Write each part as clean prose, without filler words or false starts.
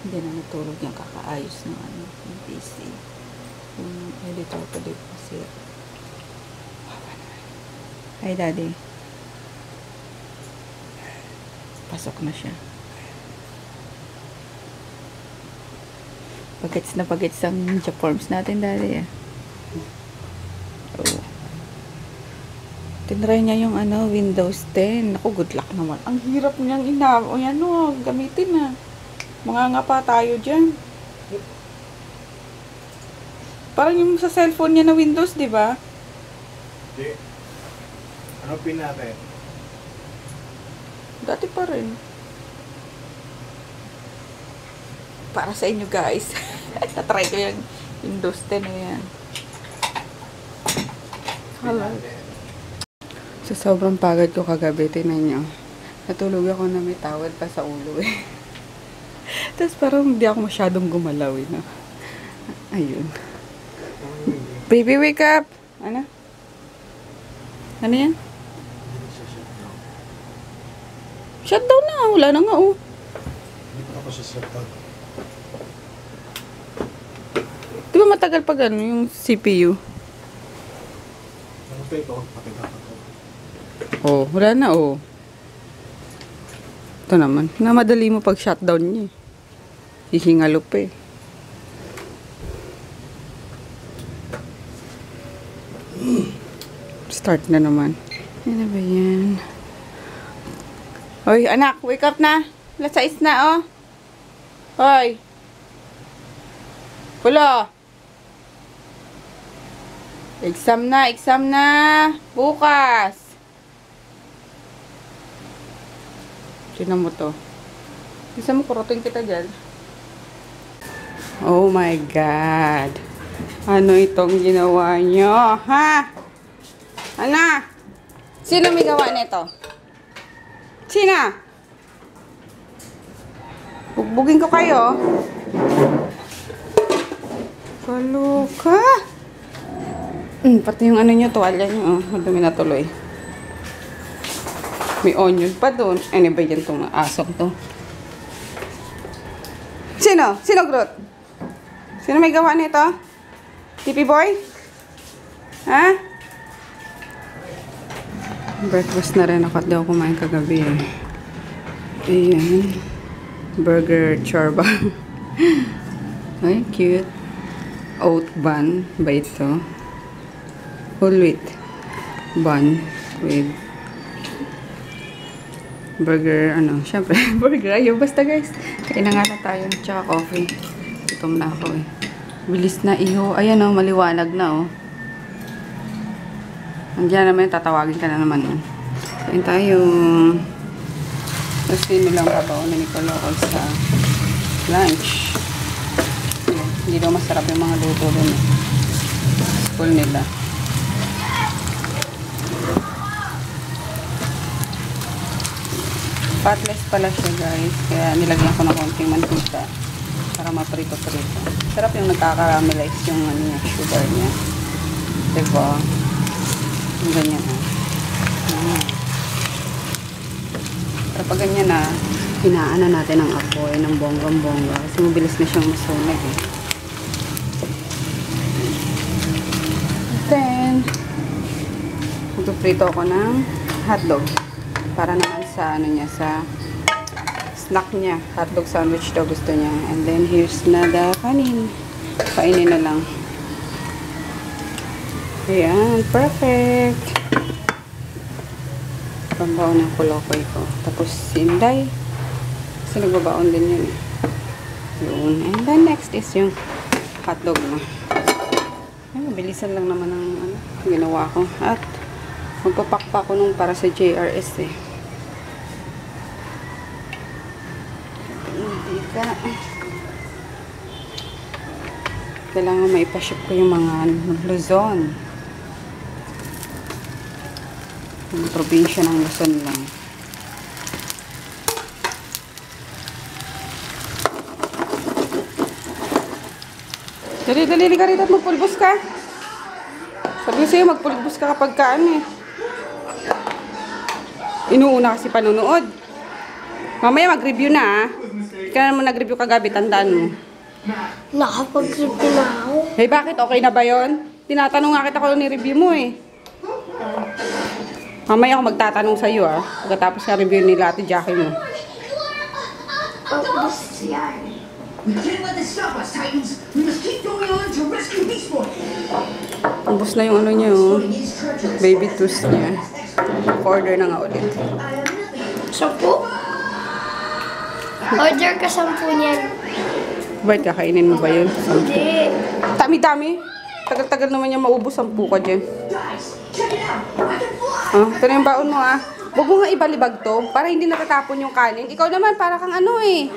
Hindi na natulog yung kakaayos ng ano, yung PC. Yung editor ko din kasi. Hi, Daddy. Pasok na siya. Pagkits na pagkits ang ninja forms natin, Daddy. Oh. Tinry niya yung ano, Windows 10. Ako, good luck naman. Ang hirap niyang o yan o, gamitin na. Mga nga pa tayo dyan. Parang yung sa cellphone niya na Windows, di ba? Di. Ano pin natin? Dati pa rin. Para sa inyo guys. Tatry ko yung Windows 10 na yan. Hello. Sa sobrang pagod ko kagabi, tinan nyo. Natulog ako na may towel pa sa ulo eh. Tapos parang hindi ako masyadong gumalaw eh. No? Ayun. Baby, wake up! Ano? Ano yan? Shutdown na. Wala na nga oh. Hindi pa ako sa shutdown. Di ba matagal pa gano'n yung CPU? Ano pa ito? Pakita ko. Oh, wala na oh. Ito naman. Namadali mo pag shutdown niya. Hihingalop eh. Start na naman. Ano ba yan? Hoy, anak, wake up na. Alas 6 na oh. Hoy. Pulo. Exam na, exam na. Bukas. Tignan mo to. Gusto mo kurutin kita dyan? Oh my God. Ano itong ginawa nyo? Ha? Ano? Sino may gawa nito? Sino? Bugbugin ko kayo. Kaluka. Pati yung ano nyo, tuwalya nyo. Madumi na tuloy. May onion pa doon. Ano ba yan itong asok to? Sino? Sino, Groot? Sino may gawa nito? Tipi boy? Ha? Breakfast na rin ako at daw kumain kagabi eh. Ayan. Burger chorba. Ay, cute. Oat bun ba ito? Whole wheat bun with burger, ano, syempre, burger. Ayaw, basta guys. Kain na nga na tayo. Tsaka coffee. Gutom na ako eh. Bilis na iho. Ayan oh, maliwanag na oh. Andiyan naman, tatawagin ka na naman oh. Kain tayo. Tapos lang kabaw na Nicolo ko sa lunch. Hindi daw masarap yung mga luto dun eh. School nila. Fatless pala siya guys. Kaya nilagyan ko ng konting mantika para maprito-prito. Sarap yung nagkakaramelize yung ano niya, sugar niya. Diba? Yung ganyan ha. Pero pag ganyan na, hinaana natin ang apoy ng bonggang-bongga. Kasi mabilis na siyang masunog eh. Then, magpiprito ako ng hotdog. Para naman sa ano niya, sa snack niya. Hotdog sandwich daw gusto niya. And then here's na the kanin. Kainin na lang. Ayan, perfect. Pambaon ng kulokoy ko. Tapos sinday. Kasi nagbabaon din yun eh. Yun. And then next is yung hotdog na. Ay, mabilisan lang naman ang ano, ginawa ko. At magpapakpa ko nung para sa JRS eh. Hindi ka. Kailangan maipaship ko yung mga Luzon. Yung probinsya ng Luzon lang. Dali ka rito at magpulbos ka. Sabi ko sa'yo, magpulbos ka kapag kaan eh. Inuuna kasi panunood. Mamaya mag-review na ah. Ba't ka naman nag-review kagabi? Tandaan mo. Nakapag-review na ako. Eh, bakit? Okay na ba yun? Tinatanong nga kita kung ni-review mo eh. Mamaya ako magtatanong sa'yo ah. Pagkatapos na review nila Ate Jackie mo. We can't let this stop us, Titans. We must keep going on to rescue Beast Boy. Ubus na yung ano niya oh. Baby tooth niya. Order na nga ulit. 10? Order ka 10 niyan. Ba't kakainin mo ba yun? Hindi. Dami-dami. Tagal-tagal naman niya maubos ang puka dyan. Guys, check it out. I can fly. Ah, ito na yung baon mo ah. Huwag mo nga ibalibag to para hindi natatapon yung kanin. Ikaw naman para kang ano eh.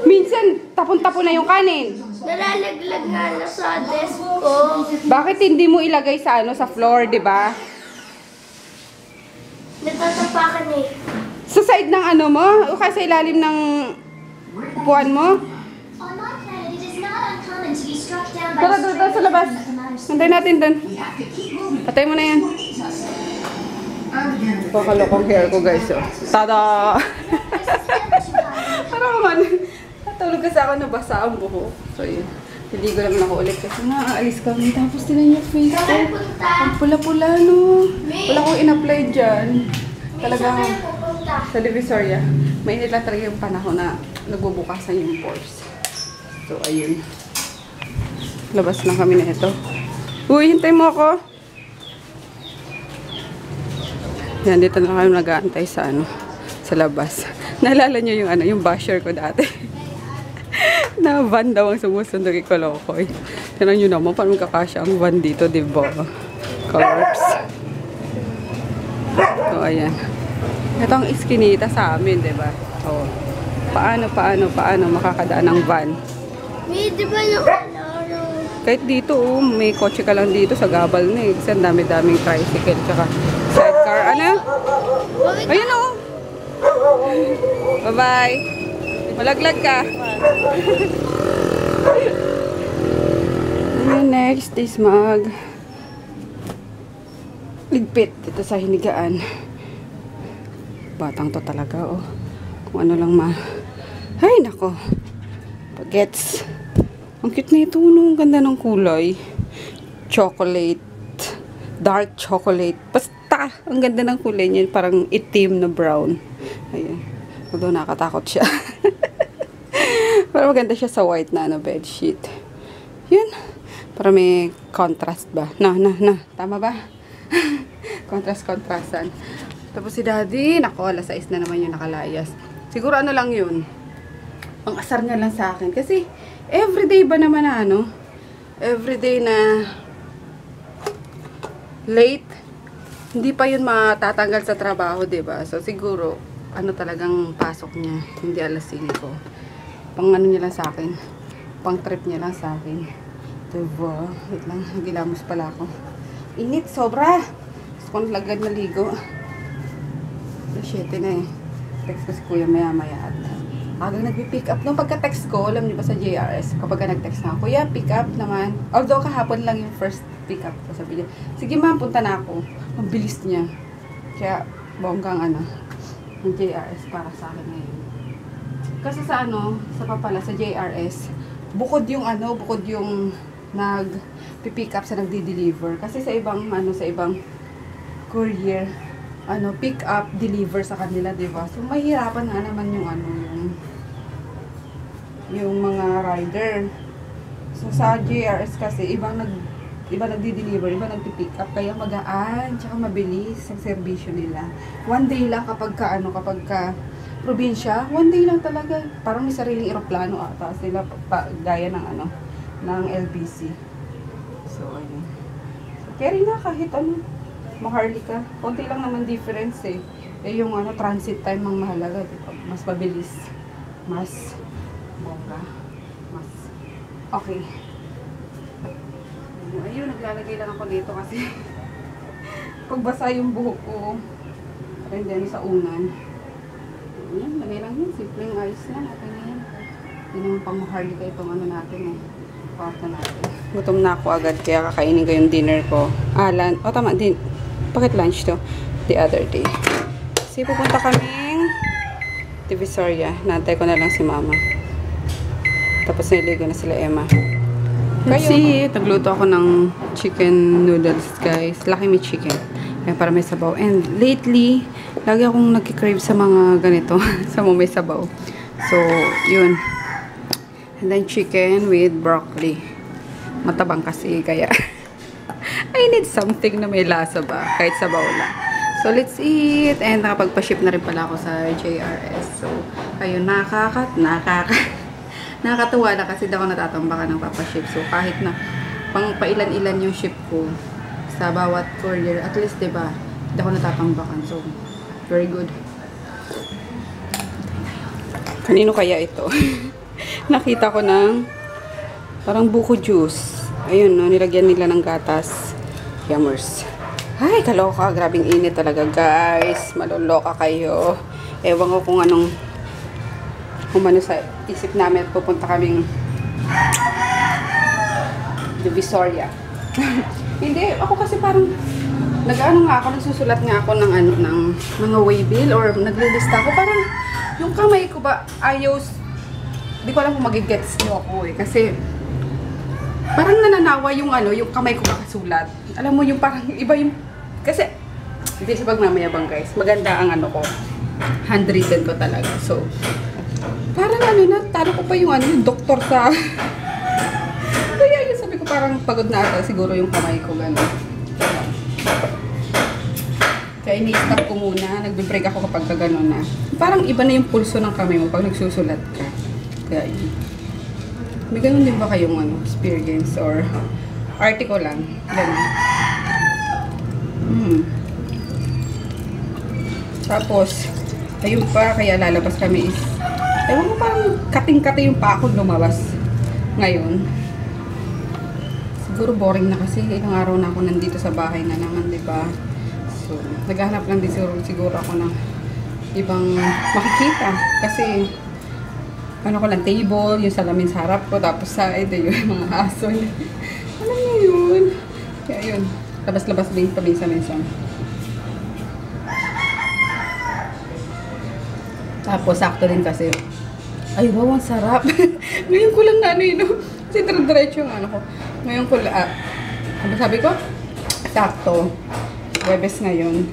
Minsan, tapon-tapon na yung kanin. Nalalaglag nga na sa desk ko. Bakit hindi mo ilagay sa ano sa floor, 'di ba? Natatapakan eh. Sa side ng ano mo, o kaya sa ilalim ng upuan mo. On my planet, it is not uncommon to be struck down by Tara, doon sa labas. Antayin natin doon. We have to keep moving. Patay mo na yan. Who needs us? I'm again. Pakalokong hair ko guys. Oh. Tada! Parang man, natulog kasi ako nabasa ang buhok. So yun, hindi ko naman ako ulit kasi aalis kami. Tapos tinan yung face ko. Saan punta? Ang pula-pula no. Wala akong in-apply dyan. Talagang Saan tayo pupunta? sa Divisoria, mainit lang talaga yung panahon na nagbubukasan yung pores. So ayun. Labas na kami na ito. Uy, hintay mo ako. Yan, dito na kami nag-aantay sa ano, sa labas. Naalala nyo yung ano, yung basher ko dati. Na van daw ang sumusundo kay Kolokoy. Tinan nyo naman, paano magkakasya ang van dito, diba? Corps. So, ayan. Ito ang iskinita sa amin, diba? O, paano makakadaan ng van? May, di ba yung ano? Kahit dito, oh, may kotse ka lang dito sa gabal na eh. Kasi ang dami-daming tricycle, tsaka sidecar. Ano? Ayun oh. Bye-bye. Malaglag ka. Next is ligpit dito sa hinigaan. Batang to talaga oh. Kung ano lang Ay nako. Bagets. Ang cute na ito no. Ang ganda ng kulay. Chocolate. Dark chocolate. Basta. Ang ganda ng kulay niya. Parang itim na brown. Ayan. Although nakatakot siya. Pero maganda siya sa white na bedsheet. Yun. Para may contrast ba? Na. Tama ba? Contrastan. Tapos si Daddy, nako, alas 6 na naman yung nakalayas. Siguro ano lang yun. Ang asar niya lang sa akin. Kasi, everyday ba naman na ano? Everyday na late. Hindi pa yun matatanggal sa trabaho, diba? So, siguro, ano talagang pasok niya. Hindi alas 5. Pang ano niya lang sa akin. Pang trip niya lang sa akin. Diba? Wait lang, nagilamos pala ako. Init, sobra. Gusto ko lagad na ligo. 7 na eh. Text ko si Kuya maya-maya at agang nagpi-pick up. Nung pagka-text ko, alam niyo ba sa JRS, kapag nag-text na, Kuya, pick up naman. Although kahapon lang yung first pick up ko. Sabi niya, sige ma'am, punta na ako. Ang bilis niya. Kaya, bonggang ano, ng JRS para sa akin ngayon. Kasi sa ano, sa papala, sa JRS, bukod yung nag-pick up sa nagdi-deliver. Kasi sa ibang, sa ibang courier, pick up, deliver sa kanila, diba? So, mahirapan nga naman yung mga rider. So, sa JRS kasi, iba nagdi-deliver, iba nagpi-pick up, kaya magaan, tsaka mabilis ang serbisyo nila. One day lang kapag probinsya, one day lang talaga. Parang may sariling eroplano ata sila, gaya ng LBC. So, ayun. So, carry na kahit maharli ka. Konti lang naman difference eh. Yung transit time ang mahalaga. Diba? Mas mabilis. Mas bongga. Mas okay. Ayun, naglalagay lang ako dito kasi pagbasa yung buhok ko. And then sa unan. Ayun, lagay lang yun. Simpleng ayos na. Okay na yan. Hindi naman pang maharli ka itong natin eh. Kwarto natin. Gutom na ako agad kaya kakainin ko yung dinner ko. Tama din. Bakit lunch to? The other day. Kasi pupunta kaming Divisoria. Nantay ko na lang si Mama. Tapos niligo na sila Emma. Kasi, nagluto ako ng chicken noodles, guys. Lucky Me chicken. Kaya para may sabaw. And lately, lagi akong nagkikrave sa mga ganito. Sa mga may sabaw. So, yun. And then chicken with broccoli. Matabang kasi, kaya I need something na may lasa ba? Kahit sabaw lang. So, let's eat. And nakapagpa-ship na rin pala ako sa JRS. So, ayun, nakakatuwa na kasi daw ako natatambakan ng papaship. So, kahit na pang pailan-ilan yung ship ko sa bawat courier, at least, diba, hindi ako natatambakan. So, very good. Kanino kaya ito? Nakita ko ng parang buko juice. Ayun, no, nilagyan nila ng gatas. Yummers. Ay, kaloka. Grabing init talaga, guys. Maloloka kayo. Ewan ko kung anong kumano sa isip namin at pupunta kaming Divisoria. Hindi, ako kasi parang nagsusulat nga ako ng ng mga waybill or naglilista ako. Parang yung kamay ko ba ayaw, di ko alam kung magigets nyo ako eh. Kasi parang nananawa yung yung kamay ko makasulat. Alam mo yung parang iba yung, kasi hindi siya pagmamayabang, guys. Maganda ang ko. Handwritten ko talaga. So, parang natalo ko pa yung doktor sa kaya yun, sabi ko parang pagod na ata siguro yung kamay ko gano'n. Kaya ini-stop ko muna, nagbe-break ako kapag gano'n na. Parang iba na yung pulso ng kamay mo pag nagsusulat ka. Kaya yun. May gano'n din ba kayong experience or article lang? Gano'n. Tapos, ayun pa, kaya lalabas kami is ewan ko, parang kating-kati yung pa ako lumabas ngayon. Siguro boring na kasi ilang araw na ako nandito sa bahay na naman, diba? So, naghahanap lang din siguro ako ng ibang makikita. Kasi, ko lang, table, yung salamin sa harap ko, tapos side, yung mga aso. Alam niyo yun? Kaya yun, labas-labas din paminsan-minsan. Tapos, sakto din kasi, ay, wow, ang sarap. Ngayon ko lang kasi diretso yung ko. Ngayon ko lang, sabi ko, sakto. Webes ngayon.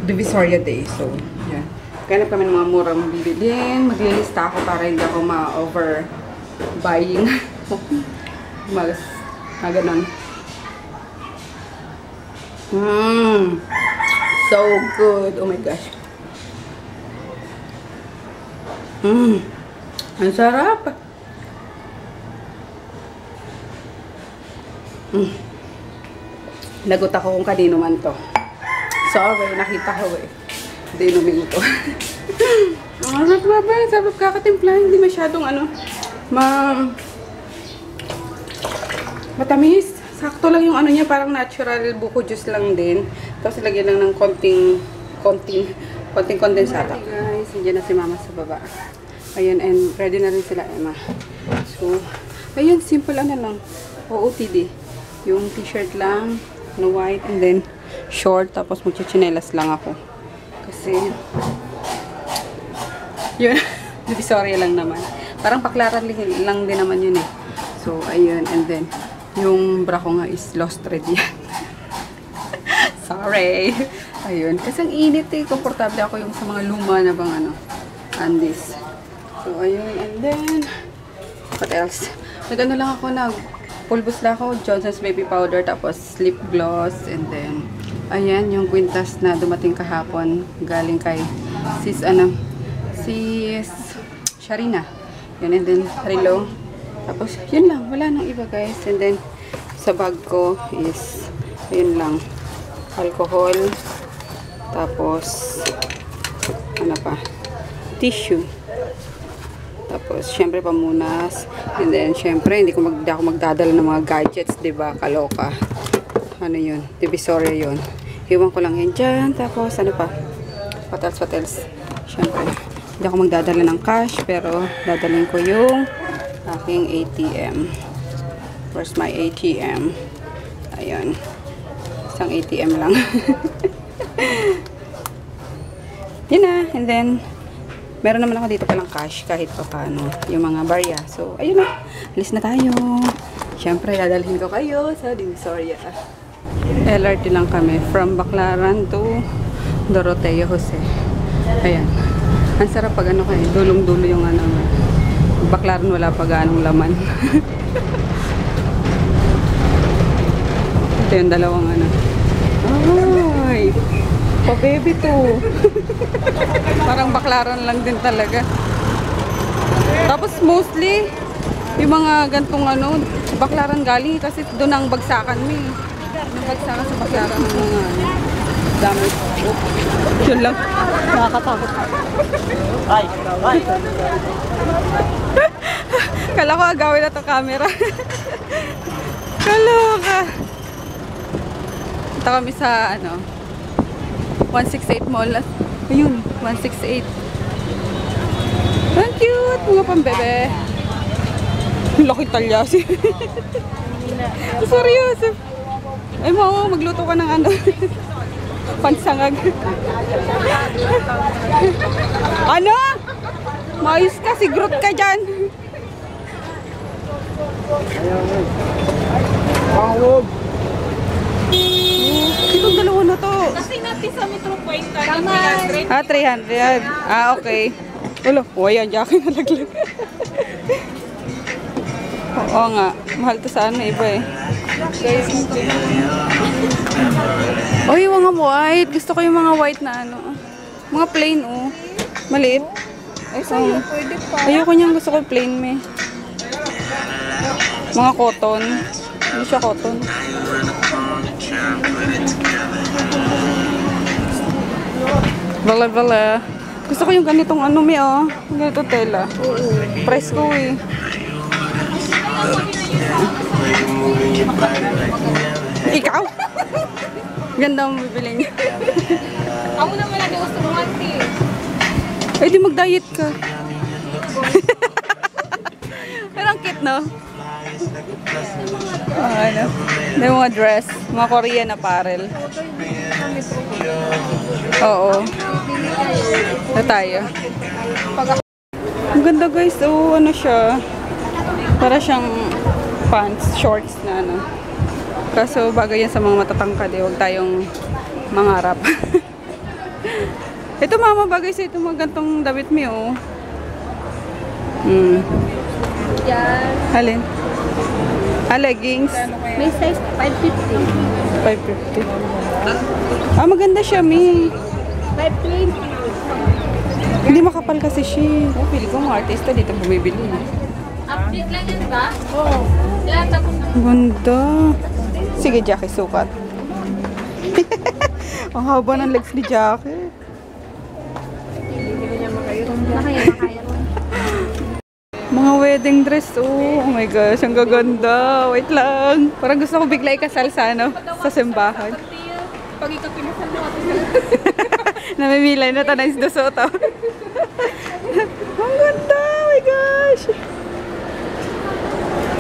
Divisoria Day. So, yeah. Ganap kami ng mga murang bibilin. Maglilista ako para hindi ako ma-over buying. Ganun. So good. Oh my gosh. Ang sarap. Lagot ako kung kanino man to. Sorry, nakita ko eh. Hindi inumin ko. Sarap kakatimpla. Hindi masyadong matamis. Sakto lang yung niya, parang natural buko juice lang din. Tapos lagyan lang ng konting kondensada. Okay guys, nandiyan na si Mama sa baba. Ayun, and ready na rin sila Emma. So, ayun, simple lang. OOTD. Yung t-shirt lang, na white, and then short, tapos magchichinelas lang ako. Kasi, yun, Divisoria lang naman. Parang paklaran lang din naman yun eh. So, ayun, and then, yung bra ko nga is lost thread yan. Sorry. Ayun, kasi ang init eh. Komportable ako yung sa mga luma na bang undies. So, ayun, and then, what else? Nagano lang ako, pulbos lang ako, Johnson's Baby Powder, tapos lip gloss, and then, ayan, yung kwintas na dumating kahapon, galing kay sis Sharina. Yun, and then, relo. Tapos, yun lang, wala nang iba guys. And then, sa bag ko is, yun lang, alcohol, tapos, tissue. Tapos, syempre, pamunas. And then, syempre, hindi ako magdadala ng mga gadgets, diba? Kaloka. Ano yun? Divisoria yun. Iwan ko lang yan dyan. Tapos, what else? Syempre, hindi ako magdadala ng cash, pero dadalhin ko yung aking ATM. Where's my ATM? Ayun. Isang ATM lang. Yun na. And then, meron naman ako dito palang cash kahit pa paano. Yung mga barya. So, ayun na. Alis na tayo. Siyempre, dadalhin ko kayo sa Divisoria. LRT lang kami. From Baclaran to Doroteo Jose. Ayan. Ang sarap pag ano kayo. Dulong-dulo yung ano. Baclaran wala pa gaanong laman. Ito yung dalawang ano. Ay! Pa-baby to. Parang Baclaran lang din talaga. Tapos mostly, yung mga gantong ano, Baclaran galing kasi doon ang bagsakan mo eh. Ang bagsakan sa Baclaran ng mga ano. Dami. Yun lang. Nakakatakot. Ay! Kala ko agawin na to camera. Kaloka. Punta kami sa ano 168 Mall. Ayun, 168. Ang cute! Mga pambebe. Laki talyasi. Seryoso. Ay mo, magluto ka ng ano. Pansangag. Ano? Maayos ka, sigrot ka dyan. Pangwog! Itong dalawa na to. Kasi natin sa Metro Point tayo 300. 300. Okay. Ulo, ayan, Jackie nalaglag. Oo nga, mahal to sa ano, iba eh. Uy, mga white. Gusto ko yung mga white na ano. Mga plain, oh. Maliit. Ay, sa'yo, pwede pa. Ayoko niyang, gusto ko plain, me. Mga cotton. Hindi siya cotton. Bala. Gusto ko yung ganitong ano, me, oh. Ganito tela. Price ko, eh. Ikaw? Ganda mo bibili niya. Ako naman na gusto mo ante. Ay, di mag-diet ka. Pero ang cute, no? Ano? May mga dress. Mga Korean apparel. Oo. Na tayo. Ang ganda, guys. Oh, ano siya? Para siyang pants, shorts na ano. Kaso bagay yan sa mga matatangkad eh. Huwag tayong mangarap. Ito mama, bagay sa ito mga gantong damit mo oh. Yan. Halin? Leggings. May size 550. 550. Maganda siya, Mi. 520. Hindi makapal kasi siya. Oh, pili ko mga artista dito bumibili. Update lang yan ba? Oo. Kaya tapos na. Ganda. Sige, Jackie, sukat. Ang haba ng legs ni Jackie. Makaya. Mga wedding dress, oh my gosh, ang gaganda. Wait lang. Parang gusto ko bigla ikasal sa, ano, sa simbahan. Pag ikaw kinasal mo ate. Namimilay na tanay sa Soto. Ang ganda, oh my gosh.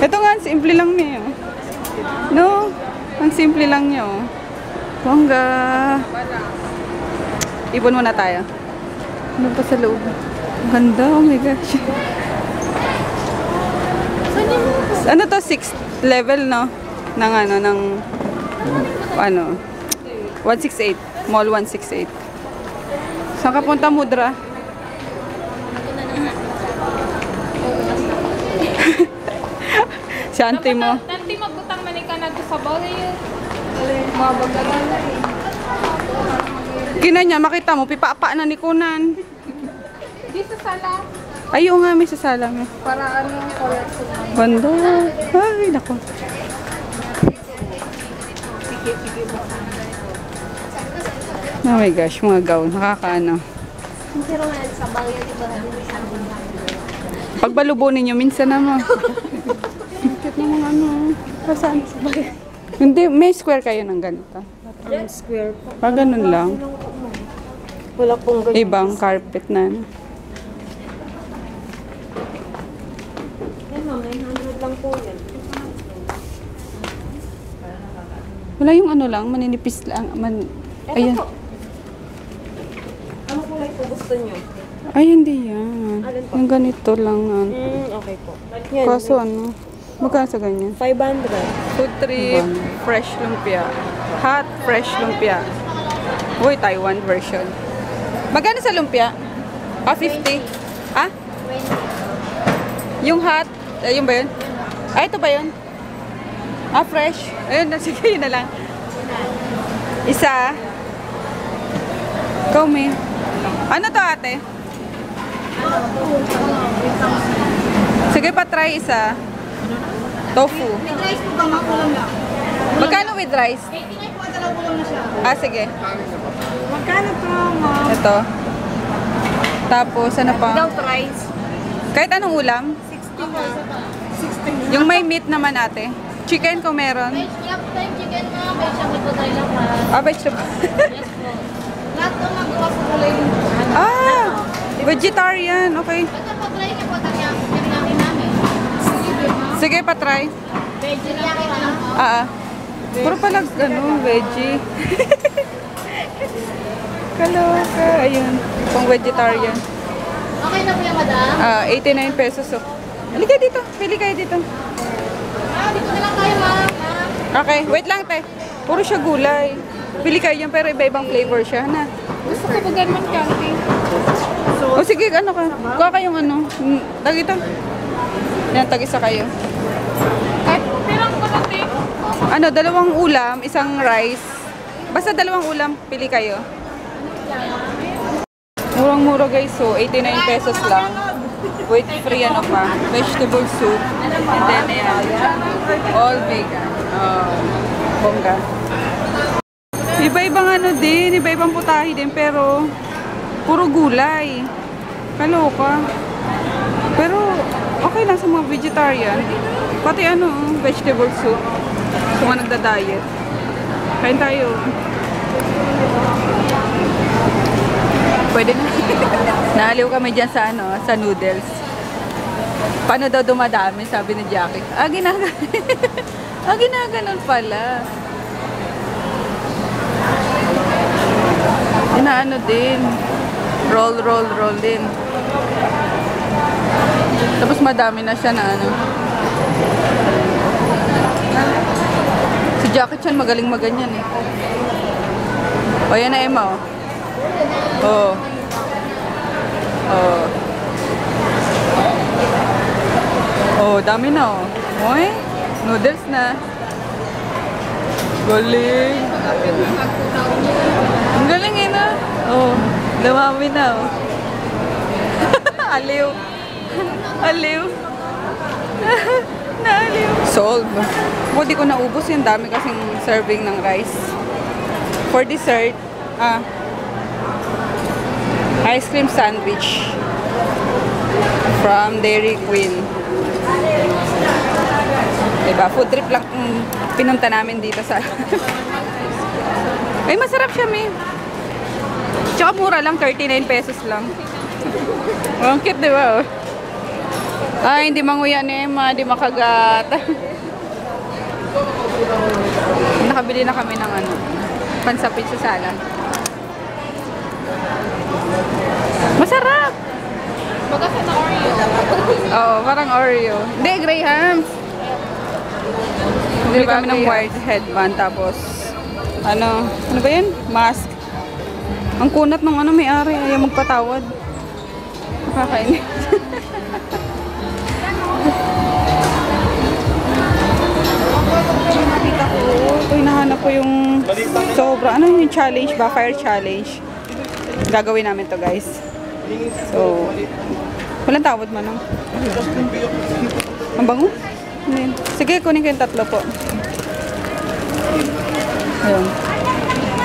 Ito nga, ang simple lang niya. No? Ang simple lang niya. Bongga. Ipon muna tayo. Ano pa sa loob? Ang ganda, oh my gosh. Ano to? 6th level, no? Ng ano, ng ano 168. Mall 168. Saan ka punta, Mudra? Si auntie mo. Nanti magbutang manika na to sa bawal yun. Mabagalan na eh. Kina niya, makita mo, pipapa na ni Kunan. Di sa sala. Ayaw nga, may sasala mo. Para ano, collection mo. Banda. Ay, nako. Oh my gosh, mga gown. Nakakaano. Pero nga sa bagay, di ba? Pag balubunin nyo, minsan naman. Cute na mga ano. Saan? Hindi, may square kayo ng ganito. Square po. Ganun lang. Wala pong ganyan. Ibang carpet na. Ano. Yan ma'am, 900 lang po yan. Wala yung ano lang, maninipis lang. Ayan. Ano kulay po gusto nyo? Ay, hindi yan. Alin po? Yung ganito lang. Okay po. Yan. Kaso ano, magkano sa ganyan? 500. Food trip, fresh lumpia. Hot, fresh lumpia. Uy, Taiwan version. Magkano sa lumpia? 50? Ah? Yung hot, ayun ba yun? Ah, ito ba yun? Ah, fresh. Ayun, sige, yun na lang. Isa. Ikaw, may. Ano to, ate? Sige pa, try isa. Tofu. With rice po ba, makulang lang? Magkano with rice? 89 po, dalaw ko lang na siya. Ah, sige. Magkano to, ma'am? Ito. Tapos, ano pa? Without rice. Kahit anong ulam? 60. Yung may meat naman, ate. Chicken kung meron. Wala po tayong chicken na. May siyang ito tayo lang ha. Ah, vegetable. Yes po. Lahat ng magawa sa kulay. Ah! Vegetarian. Okay. Ito po, try niyo po. Tangyaki namin. Sige, pa-try. Veggie lang po lang po. Ah, ah. Puro pala, ano, veggie. Kaloka. Ayun. Pang vegetarian. Okay na po yan, madam. Ah, 89 pesos. Oh. Halika dito. Pili kayo dito. Dito na lang tayo, ma'am. Okay, wait lang, te. Puro siya gulay. Pili kayo yan, pero iba-ibang flavor siya, na. Gusto ko ba ganun kanti? O sige, ano ka? Kuha kayong ano. Tag ito. Yan, tag-isa kayo. Kahit pirang ko na, te. Ano, dalawang ulam, isang rice. Basta dalawang ulam, pili kayo. Murang-mura guys, so 89 pesos lang. With free ano pa, vegetable soup. And then, ayan, all vegan. Bongga. Iba-ibang ano din, iba-ibang putahe din, pero puro gulay. Kaloka. Pero okay lang sa mga vegetarian. Pati ano, vegetable soup. Kung mga nagda-diet. Kain tayo. Pwede na. Naaliw kami dyan sa ano, sa noodles. Paano daw dumadami, sabi ni Jackie. Ginaganon pala. Inaano din. Roll din. Tapos madami na siya na ano. Si Jackie Chan magaling maganyan eh. O yan na Emma oh. Oh. Oh. Oh, dami na oh. Oy, noodles na. Galing. Ang galing eh na. Oh, dumami na oh. Aliw. Aliw. Naaliw. Solve. Kung di ko naubos yung dami kasing serving ng rice. For dessert, ice cream sandwich from Dairy Queen. Diba? Food trip lang pinunta namin dito sa... Ay, masarap siya, may. Tsaka mura lang, 39 pesos lang. Ang cute, diba? Ay, hindi manguya ni Emma, hindi makagat. Nakabili na kami ng ano, pansapit sa salad. Masarap! Baga sa na Oreo. Oo, parang Oreo. Hindi, Graham. Bili kami ng wired headband, tapos ano ba yun? Mask. Ang kunat ng ano may-ari, ayaw magpatawad. Nakakainis. Nakita ko, hinahanap ko yung sobra, ano yung challenge ba? Fire challenge. Gagawin namin to guys. So, walang tawad man no? Ang bango? Ano yun? Sige, kunin ko yung tatlo po. Ayun.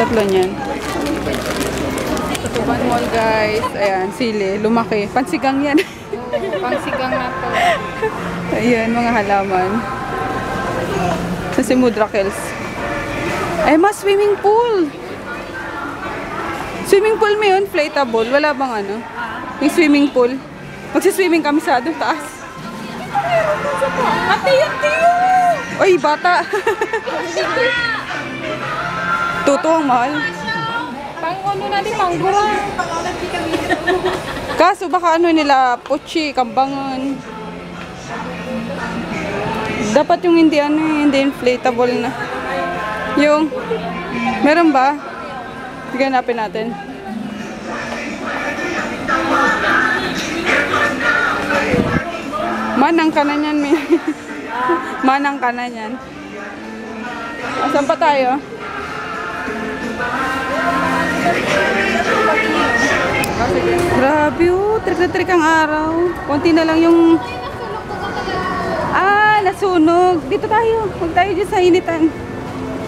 Tatlo niyan. One mall guys. Ayan, sili. Lumaki. Pansigang yan. Pangsigang na to. Ayan, mga halaman. Sa si Mudra Kells. Ay, mas swimming pool. Swimming pool mo yun, inflatable. Wala bang ano? Yung swimming pool. Magsiswimming kami sa doon taas. Ate, yan, tiyo! Oy, bata! Tuto ang mahal. Pang ano natin, panggura. Kaso baka ano nila, puchi, kambangan. Dapat yung hindi ano, hindi inflatable na. Yung, meron ba? Sige, hanapin natin. Manang ka na yan, may. Manang ka na yan. Asan pa tayo? Grabe oh, trik na trik ang araw. Konti na lang yung... Ah, nasunog. Dito tayo. Huwag tayo dyan sa initan.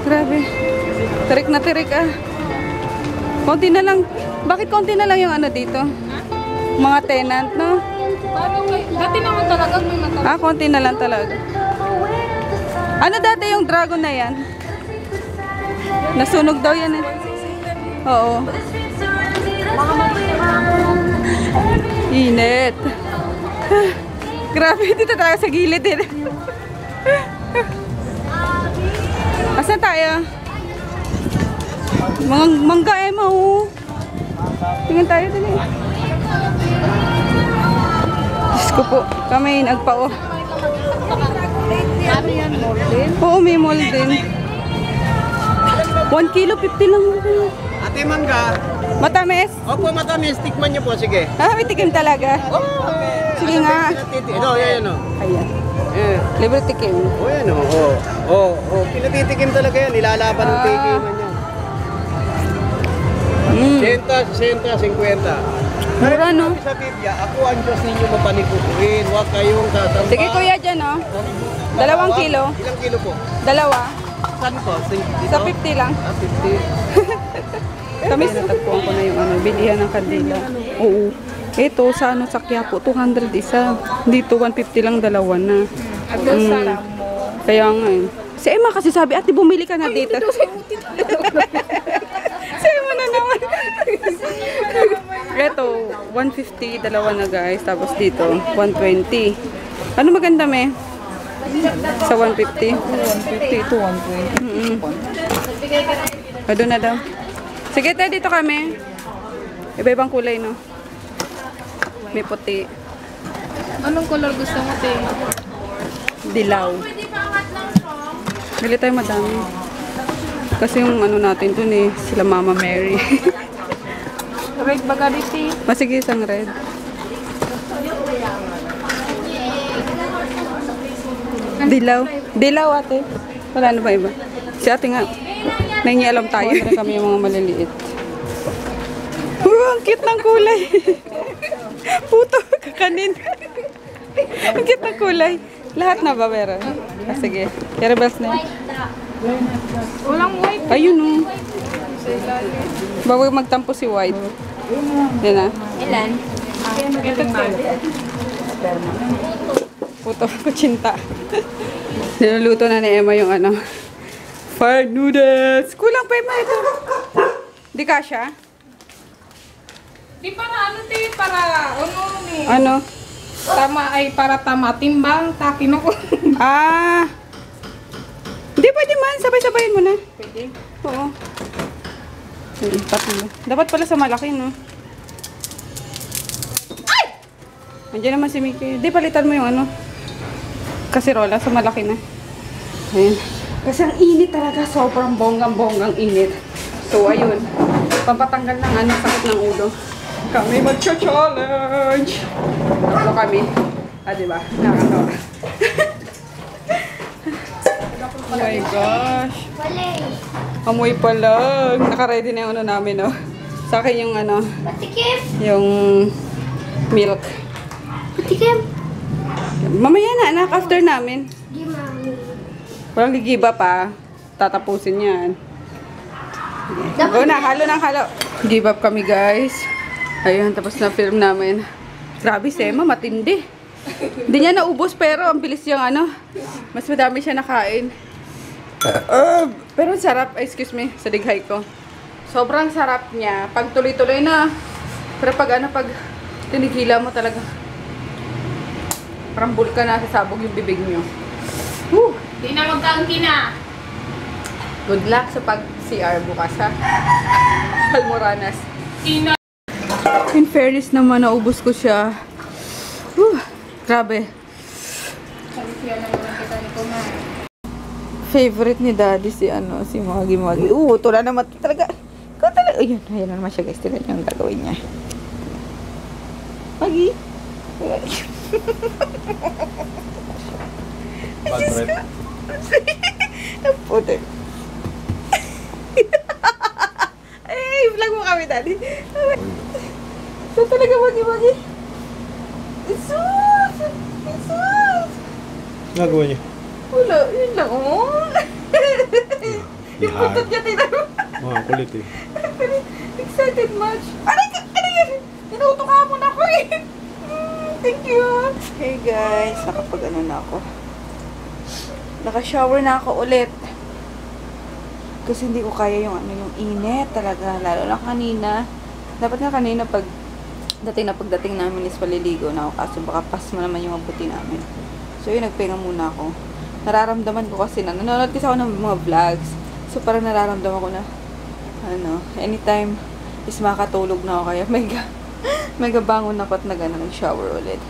Grabe. Tirik na tirik ah. Konti na lang. Bakit konti na lang yung ano dito? Mga tenant, no? Dati naman talaga may mata. Ah, konti na lang talaga. Ano dati yung dragon na yan? Nasunog daw yan eh. Oo. Init. Grabe, dito tayo sa gilid eh. Asan tayo? Mangga eh, mau. Tingnan tayo din eh. Diyos ko po, kami nagpao. Ano yan, Morlin? Oo, may mall din. 1 kilo, 50 lang. Ate Mangga. Matamis? Opo, matamis. Tikman niyo po, sige. Ah, may tikim talaga. Sige nga. Ito, yan o. Ayan. Eh. Libre tikim. O yan o. Pinatitikim talaga yan. Nilalaban ng tikiman niya. 60, 50. Mura, no? Sa Biblia, ako ang Diyos ninyo mapanikukuin. Huwag kayong tatamba. Sige kuya dyan, oh. 2 kilo. Ilang kilo po? 2. Saan po? Dito? Sa 50 lang. Ah, 50. Kami natagpuan ko na yung ano, bilihan ng kandila. Oo. Ito, sa ano, sa Quiapo, 200 isa. Dito, 150 lang, 2 na. At doon sa mo. Kaya nga eh. Si Emma kasi sabi, ate, bumili ka na dito. Si Emma na naman. Ito, 150, 2 na guys. Tapos dito, 120. Ano maganda, me? Sa 150? 150 to 120. Ado na daw. Sige tayo, dito kami. Iba-ibang kulay, no? May puti. Anong color gusto mo, te? Dilaw. Bili tayo madami. Kasi yung ano natin dun eh, sila Mama Mary. Red bagariti. Sige, isang red. Dilaw. Dilaw, ate. Wala na ba iba? Si ate nga. Nangingialam tayo. Wala kami yung mga maliliit. Ang cute ng kulay. Puto, kakanin. Ang cute ng kulay. Lahat na ba meron? Ah, sige. Carabels na yun. Walang white. Ayun oh. Bago magtampo si White. Yan na. Ilan? Ito, te. Puto, kutsinta. Niluluto na ni Emma yung ano. Fried noodles. Kulang pa Emma ito. Di kasha? Di para ano, te? Para ano ni? Ano? Tama ay para tama. Timbang, takin ako. Ah. Hindi pwede man. Sabay-sabayin mo na. Pwede. Oo. Tatlo. Dapat pala sa malaki, no? Ay! Andiyan naman si Mickey. Di, palitan mo yung ano. Kasirola sa malaki na. Ayan. Kasi ang init talaga. Sobrang bonggang-bonggang init. So, ayun. Pampatanggal ng ano, sakit ng ulo. Kami mag-challenge. Tatlo kami. Ah, diba? Nakakatawa. Oh my gosh. Amoy pa lang. Naka-ready na yung ano namin, no? Sa akin yung ano, Patikim! yung milk. Patikim! Mamaya na, anak, after namin. Di mami. Walang gigiba pa. Tatapusin yan. Go na, halo ng halo. Give up kami, guys. Ayun, tapos na film namin. Grabe, si Emma, matindi. Hindi niya naubos, pero ang bilis yung ano. Mas madami siya nakain. Pero ang sarap, excuse me, sa dighay ko. Sobrang sarap niya. Pag tuloy-tuloy na. Pero pag ano, pag tinigila mo talaga. Parang bulkan na sasabog yung bibig niyo. Woo! Di na magkaangki na. Good luck sa pag-CR bukas, ha? Almoranas. In fairness naman, naubos ko siya. Grabe. Favorite ni Daddy si Magi. Tula naman talaga. Ikaw talaga. Ayun na naman siya, guys. Tignan niyo ang gagawin niya. Magi. Naputi. Ay, vlog mo kami, Daddy. So talaga, Magi. Isus! Nagawa niya. Wala, yun lang, Yung putot niya, tinan mo. Mga kulit eh. Excited much. Ano yan? Tinutuka mo na ako eh. Thank you. Hey guys, nakapag-ano na ako. Naka-shower na ako ulit. Kasi hindi ko kaya yung init talaga. Lalo na kanina. Dapat nga kanina pagdating namin is paliligo na ako. Kaso baka pas mo naman yung mabuti namin. So yun, nagpahinga muna ako. Nararamdaman ko kasi nanonood kasi ako ng mga vlogs. So parang nararamdaman ko na anytime is makatulog na ako. Kaya mega bangon ako at nag-shower ulit.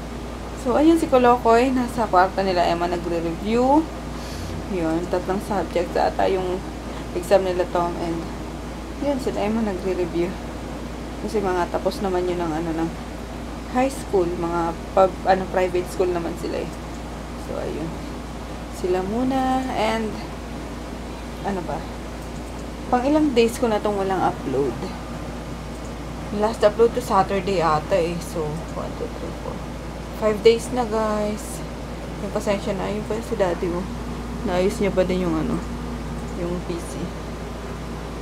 So ayun, si Kolokoy nasa kwarto nila Emma nagre-review. Yun, 3 subjects ata yung exam nila Tom, and yun, sila Emma nagre-review. Kasi mga tapos naman yun ng high school, mga private school naman sila eh. So ayun, sila muna, and pang ilang days ko na tong walang upload. Last upload to Saturday ata eh. So 1, 2, 3, 4 5 days na, guys. Yung pasensya na, yun pa si Daddy naayos niya pa din yung yung PC.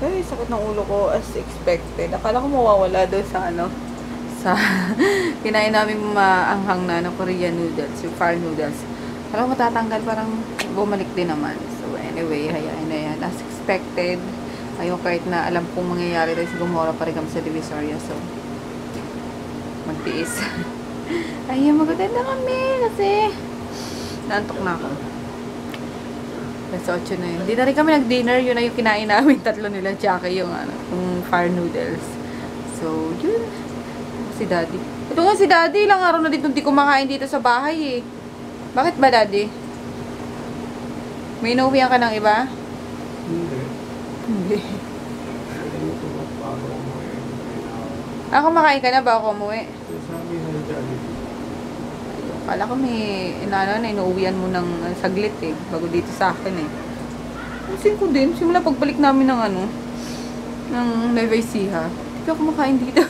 Ay, sakit ng ulo ko as expected. Akala ko mawawala doon sa kinain namin maanghang na Korean noodles, yung fire noodles. Akala ko matatanggal, parang bumalik din naman. So anyway, hayaan na yan. As expected. Ayun, kahit na alam kong mangyayari dahil gumora pa rin kami sa Divisoria. So magtiis. Ayun, magaganda kami kasi naantok na ako. Alas 8 na yun. Hindi na rin kami nag-dinner. Yun na yung kinain namin. 3 nila. Tsaka yung fire noodles. So, yun. Si Daddy. Ito nga si Daddy. Ilang araw na dito hindi kumakain dito sa bahay eh. Bakit ba, Daddy? May inuwihan ka ng iba? Hindi. Kumakain ka na ba ako umuwi? Kala ko may inuuwian mo ng saglit eh, bago dito sa akin eh. Pansin ko din, simula pagbalik namin ng Nueva Ecija, hindi ako kumakain dito.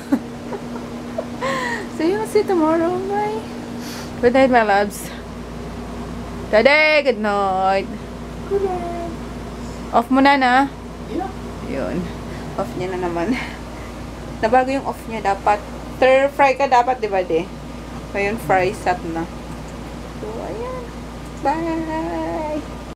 So yun, see you tomorrow, bye. Good night, my loves. Daddy, good night. Good night. Off mo na. Yeah. Yun, off niya na naman. Nabago yung off niya, dapat stir fry ka dapat, di ba, de? Ngayon, fry set na. So, ayan. Bye!